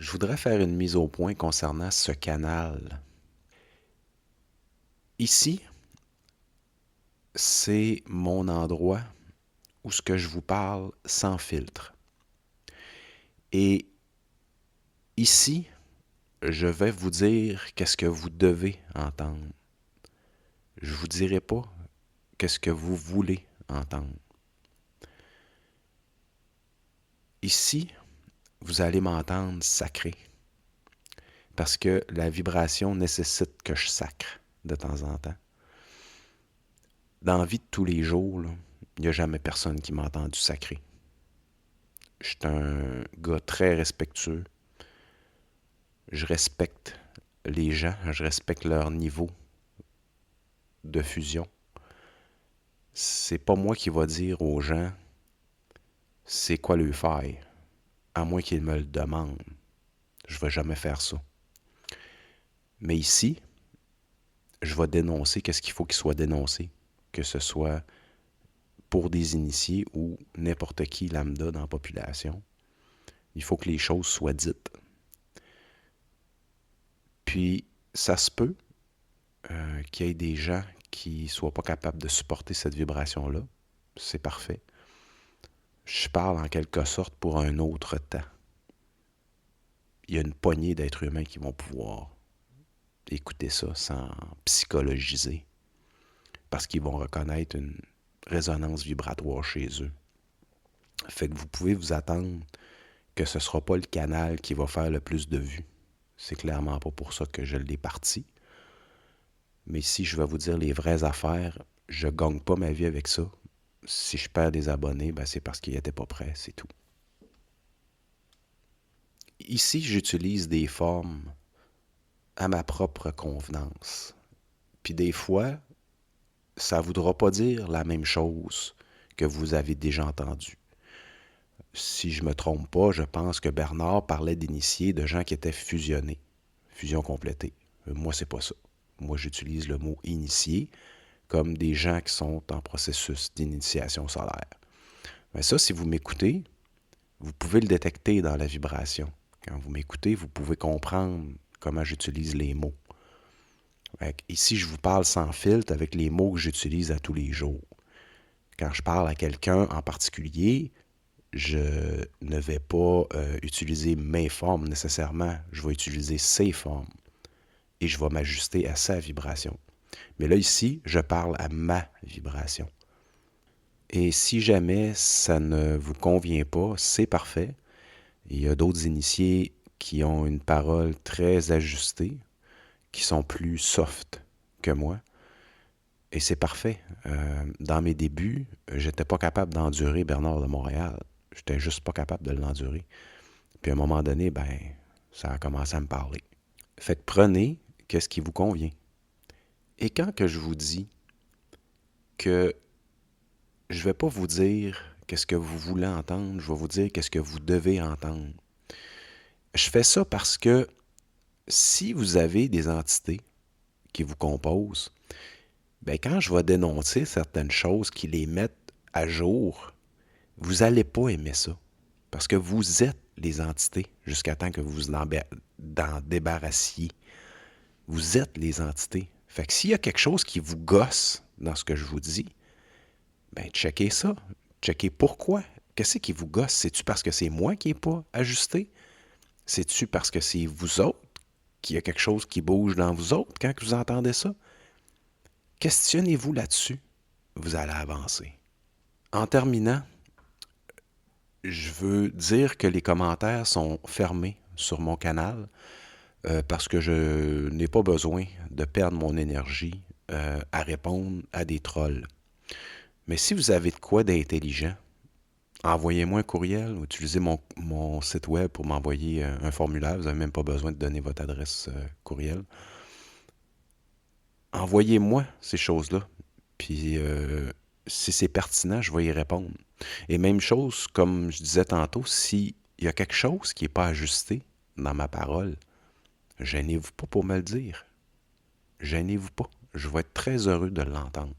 Je voudrais faire une mise au point concernant ce canal. Ici, c'est mon endroit où ce que je vous parle sans filtre. Et ici, je vais vous dire qu'est-ce que vous devez entendre. Je vous dirai pas qu'est-ce que vous voulez entendre. Ici, vous allez m'entendre sacrer. Parce que la vibration nécessite que je sacre de temps en temps. Dans la vie de tous les jours, il n'y a jamais personne qui m'a entendu sacrer. Je suis un gars très respectueux. Je respecte les gens, je respecte leur niveau de fusion. C'est pas moi qui va dire aux gens c'est quoi leur faille, à moins qu'ils me le demandent. Je vais jamais faire ça. Mais ici, je vais dénoncer qu'est-ce qu'il faut qu'il soit dénoncé, que ce soit pour des initiés ou n'importe qui lambda dans la population. Il faut que les choses soient dites. Puis, ça se peut qu'il y ait des gens qui ne soient pas capables de supporter cette vibration-là. C'est parfait. Je parle en quelque sorte pour un autre temps. Il y a une poignée d'êtres humains qui vont pouvoir écouter ça sans psychologiser, parce qu'ils vont reconnaître une résonance vibratoire chez eux. Fait que vous pouvez vous attendre que ce ne sera pas le canal qui va faire le plus de vues. C'est clairement pas pour ça que je l'ai parti. Mais si je vais vous dire les vraies affaires, je ne gagne pas ma vie avec ça. Si je perds des abonnés, ben c'est parce qu'ils n'étaient pas prêts, c'est tout. Ici, j'utilise des formes à ma propre convenance. Puis des fois, ça ne voudra pas dire la même chose que vous avez déjà entendu. Si je ne me trompe pas, je pense que Bernard parlait d'initiés, de gens qui étaient fusionnés, fusion complétée. Moi, c'est pas ça. Moi, j'utilise le mot initié comme des gens qui sont en processus d'initiation solaire. Mais ça, si vous m'écoutez, vous pouvez le détecter dans la vibration. Quand vous m'écoutez, vous pouvez comprendre comment j'utilise les mots. Ici, je vous parle sans filtre avec les mots que j'utilise à tous les jours. Quand je parle à quelqu'un en particulier, je ne vais pas utiliser mes formes nécessairement. Je vais utiliser ses formes et je vais m'ajuster à sa vibration. Mais là, ici, je parle à ma vibration. Et si jamais ça ne vous convient pas, c'est parfait. Il y a d'autres initiés qui ont une parole très ajustée, qui sont plus soft que moi. Et c'est parfait. Dans mes débuts, j'étais pas capable d'endurer Bernard de Montréal. J'étais juste pas capable de l'endurer. Puis à un moment donné, ben, ça a commencé à me parler. Fait que prenez qu'est-ce qui vous convient. Et quand que je vous dis que je vais pas vous dire qu'est-ce que vous voulez entendre, je vais vous dire qu'est-ce que vous devez entendre. Je fais ça parce que si vous avez des entités qui vous composent, ben quand je vais dénoncer certaines choses qui les mettent à jour, vous n'allez pas aimer ça. Parce que vous êtes les entités jusqu'à temps que vous vous en débarrassiez. Vous êtes les entités. Fait que s'il y a quelque chose qui vous gosse dans ce que je vous dis, ben checkez ça. Checkez pourquoi. Qu'est-ce qui vous gosse? C'est-tu parce que c'est moi qui n'ai pas ajusté? C'est-tu parce que c'est vous autres qu'il y a quelque chose qui bouge dans vous autres quand vous entendez ça? Questionnez-vous là-dessus. Vous allez avancer. En terminant, je veux dire que les commentaires sont fermés sur mon canal parce que je n'ai pas besoin de perdre mon énergie à répondre à des trolls. Mais si vous avez de quoi d'intelligent, envoyez-moi un courriel ou utilisez mon site web pour m'envoyer un formulaire. Vous n'avez même pas besoin de donner votre adresse courriel. Envoyez-moi ces choses-là. Puis si c'est pertinent, je vais y répondre. Et même chose, comme je disais tantôt, s'il y a quelque chose qui n'est pas ajusté dans ma parole, gênez-vous pas pour me le dire. Gênez-vous pas. Je vais être très heureux de l'entendre.